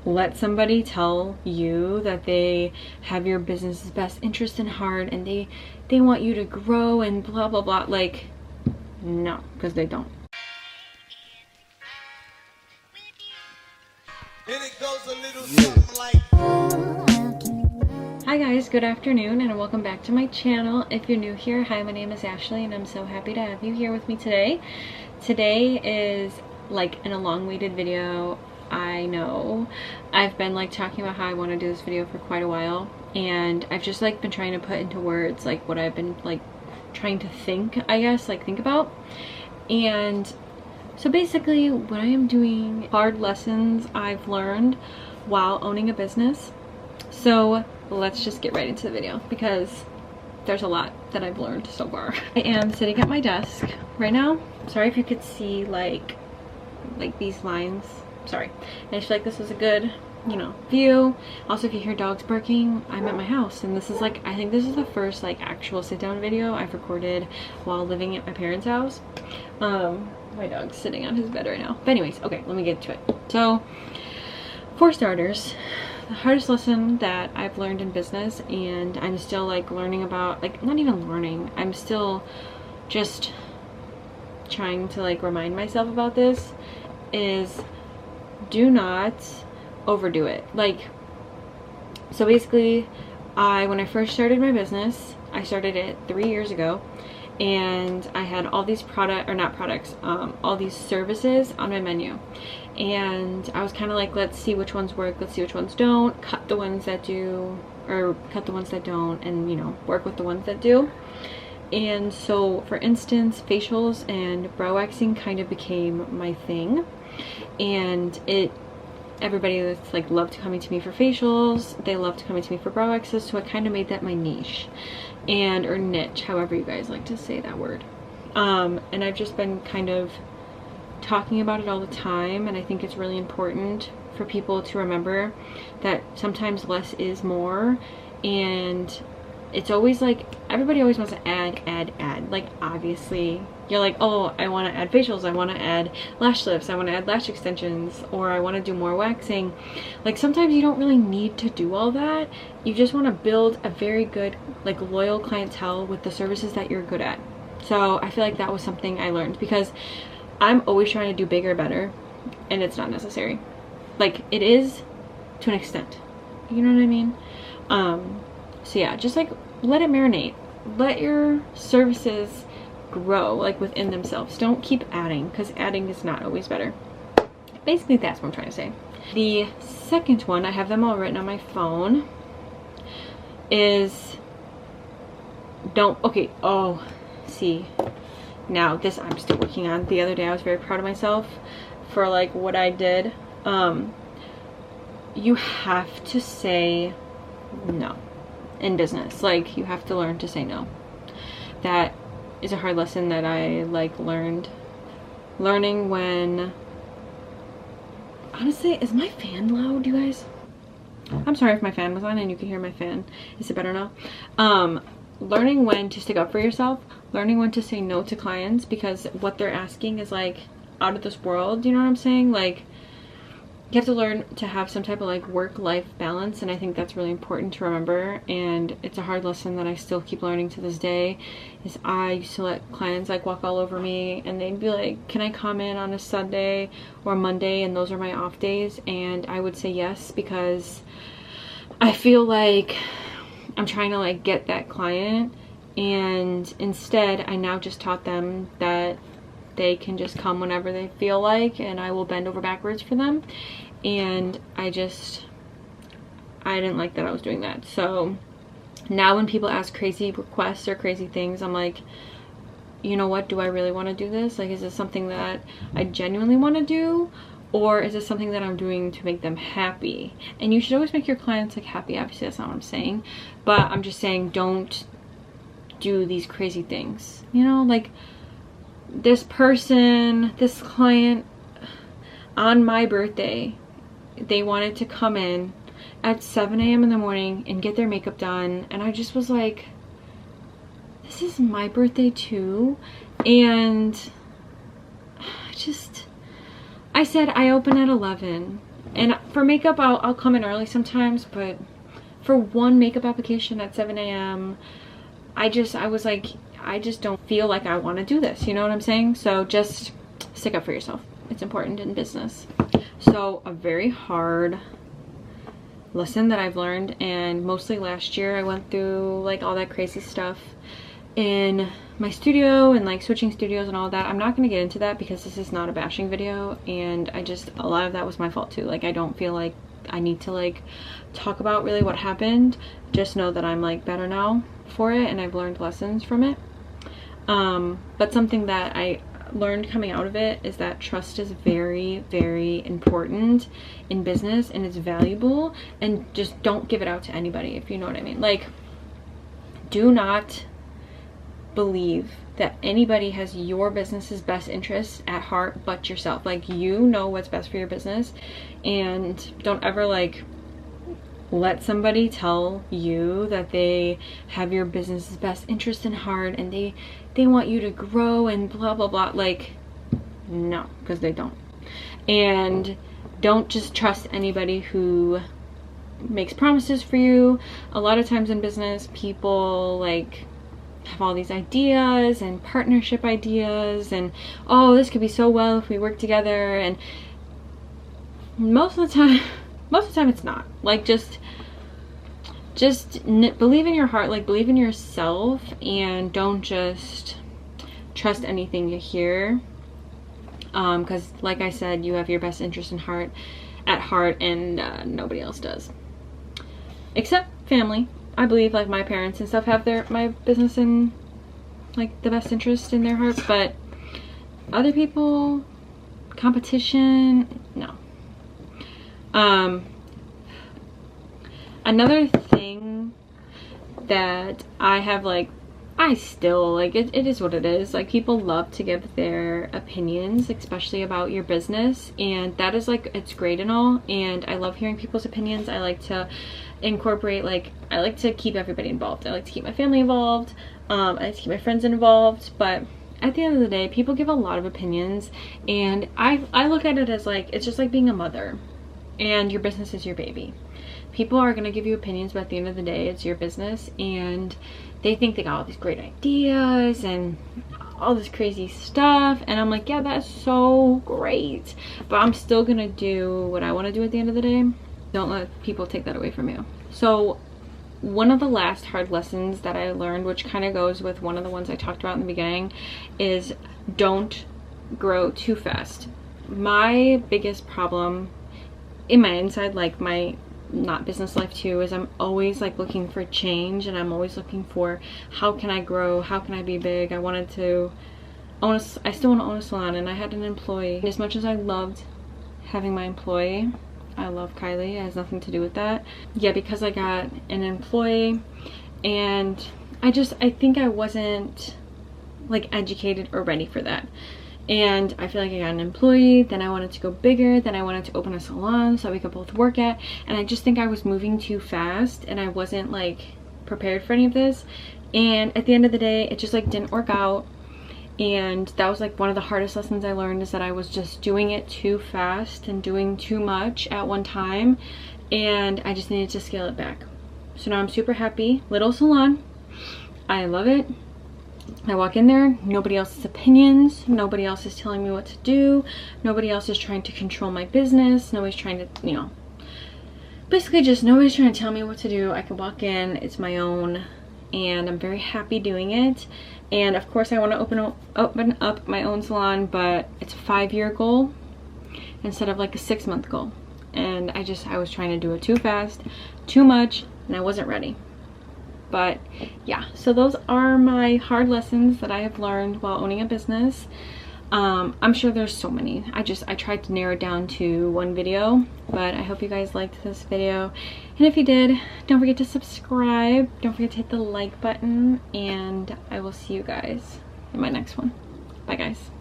let somebody tell you that they have your business's best interest in heart and they want you to grow and blah blah blah. Like, no, because they don't. And it goes a little something like... Hi guys, good afternoon and welcome back to my channel. If you're new here, hi, my name is Ashley and I'm so happy to have you here with me today. Today is like an long-awaited video. I know I've been like talking about how I want to do this video for quite a while, and I've just like been trying to put into words like what I've been like trying to think, I guess, like think about. And so basically what I am doing, hard lessons I've learned while owning a business. So let's just get right into the video because there's a lot that I've learned so far. I am sitting at my desk right now. Sorry if you could see like these lines. Sorry. I just feel like this was a good, you know, view. Also, if you hear dogs barking, I'm at my house, and this is like, I think this is the first like actual sit down video I've recorded while living at my parents' house. My dog's sitting on his bed right now. But anyways, okay, let me get to it. So, for starters, the hardest lesson that I've learned in business, and I'm still like learning about, like not even learning, I'm still just trying to like remind myself about this, is do not overdo it. Like, so basically when I first started my business, I started it 3 years ago, and I had all these all these services on my menu, and I was kind of like, let's see which ones work, let's see which ones don't, cut the ones that do, or cut the ones that don't, and you know, work with the ones that do. And so for instance, facials and brow waxing kind of became my thing, and everybody that's like loved coming to me for facials, they loved coming to me for brow waxes, so I kind of made that my niche, and or niche, however you guys like to say that word. And I've just been kind of talking about it all the time, and I think it's really important for people to remember that sometimes less is more. And it's always like, everybody always wants to add. Like, obviously you're like, oh, I want to add facials, I want to add lash lifts, I want to add lash extensions, or I want to do more waxing. Like, sometimes you don't really need to do all that. You just want to build a very good, like, loyal clientele with the services that you're good at. So I feel like that was something I learned, because I'm always trying to do bigger, better, and it's not necessary. Like, it is to an extent, you know what I mean? So yeah, just like let it marinate, let your services grow like within themselves. Don't keep adding, because adding is not always better. Basically, that's what I'm trying to say. The second one, I have them all written on my phone, is see, now this I'm still working on. The other day I was very proud of myself for like what I did. You have to say no in business. Like, you have to learn to say no. That is a hard lesson that I like learning when, honestly, is my fan loud, you guys? I'm sorry if my fan was on and you can hear my fan. Is it better now? Learning when to stick up for yourself, learning when to say no to clients because what they're asking is like out of this world, you know what I'm saying? Like, you have to learn to have some type of like work-life balance, and I think that's really important to remember. And it's a hard lesson that I still keep learning to this day. Is I used to let clients like walk all over me, and they'd be like, can I come in on a Sunday or Monday, and those are my off days? And I would say yes, because I feel like I'm trying to like get that client, and instead I now just taught them that they can just come whenever they feel like, and I will bend over backwards for them. And I didn't like that I was doing that. So now when people ask crazy requests or crazy things, I'm like, you know what, do I really want to do this? Like, is this something that I genuinely want to do, or is this something that I'm doing to make them happy? And you should always make your clients like happy. Obviously that's not what I'm saying, but I'm just saying, don't do these crazy things, you know? Like, this client, on my birthday, they wanted to come in at 7 a.m. in the morning and get their makeup done, and I just was like, this is my birthday too. And I said I open at 11, And for makeup, I'll come in early sometimes, but for one makeup application at 7 a.m., I was like, I just don't feel like I want to do this. You know what I'm saying? So just stick up for yourself. It's important in business. So a very hard lesson that I've learned, and mostly last year I went through like all that crazy stuff in my studio and like switching studios and all that. I'm not going to get into that because this is not a bashing video, and a lot of that was my fault too. Like, I don't feel like I need to like talk about really what happened. Just know that I'm like better now for it, and I've learned lessons from it. But something that I learned coming out of it is that trust is very, very important in business, and it's valuable, and just don't give it out to anybody, if you know what I mean. Like, do not believe that anybody has your business's best interests at heart but yourself. Like, you know what's best for your business, and don't ever like let somebody tell you that they have your business's best interest in heart and they want you to grow and blah blah blah. Like, no, because they don't. And don't just trust anybody who makes promises for you. A lot of times in business, people like have all these ideas and partnership ideas, and oh, this could be so well if we work together, and most of the time it's not. Like, just believe in your heart, like believe in yourself, and don't just trust anything you hear, because like I said, you have your best interest at heart, and nobody else does except family. I believe like my parents and stuff have my business in like the best interest in their heart, but other people, competition, no. Another thing that I have, like, I still like it is what it is. Like, people love to give their opinions, especially about your business, and that is like, it's great and all, and I love hearing people's opinions. I like to incorporate, like, I like to keep everybody involved. I like to keep my family involved. I like to keep my friends involved, but at the end of the day, people give a lot of opinions, and I look at it as like, it's just like being a mother, and your business is your baby. People are going to give you opinions, but at the end of the day, it's your business, and they think they got all these great ideas and all this crazy stuff, and I'm like, yeah, that's so great, but I'm still gonna do what I want to do at the end of the day. Don't let people take that away from you. So one of the last hard lessons that I learned, which kind of goes with one of the ones I talked about in the beginning, is don't grow too fast. My biggest problem in my inside, like my not business life too, is I'm always like looking for change, and I'm always looking for, how can I grow, how can I be big. I still want to own a salon, and I had an employee. As much as I loved having my employee, I love Kylie, it has nothing to do with that. Yeah, because I got an employee, and I think I wasn't like educated or ready for that. And I feel like I got an employee, then I wanted to go bigger, then I wanted to open a salon so we could both work at, and I just think I was moving too fast, and I wasn't like prepared for any of this. And at the end of the day, it just like didn't work out. And that was like one of the hardest lessons I learned, is that I was just doing it too fast and doing too much at one time, and I just needed to scale it back. So now I'm super happy. Little salon, I love it. I walk in there, nobody else's opinions, nobody else is telling me what to do, nobody else is trying to control my business, nobody's trying to, you know, basically just nobody's trying to tell me what to do. I can walk in, it's my own, and I'm very happy doing it. And of course I want to open up my own salon, but it's a 5-year goal instead of like a 6-month goal. And I was trying to do it too fast, too much, and I wasn't ready. But yeah, so those are my hard lessons that I have learned while owning a business. I'm sure there's so many. I tried to narrow it down to one video, but I hope you guys liked this video. And if you did, don't forget to subscribe. Don't forget to hit the like button, and I will see you guys in my next one. Bye guys.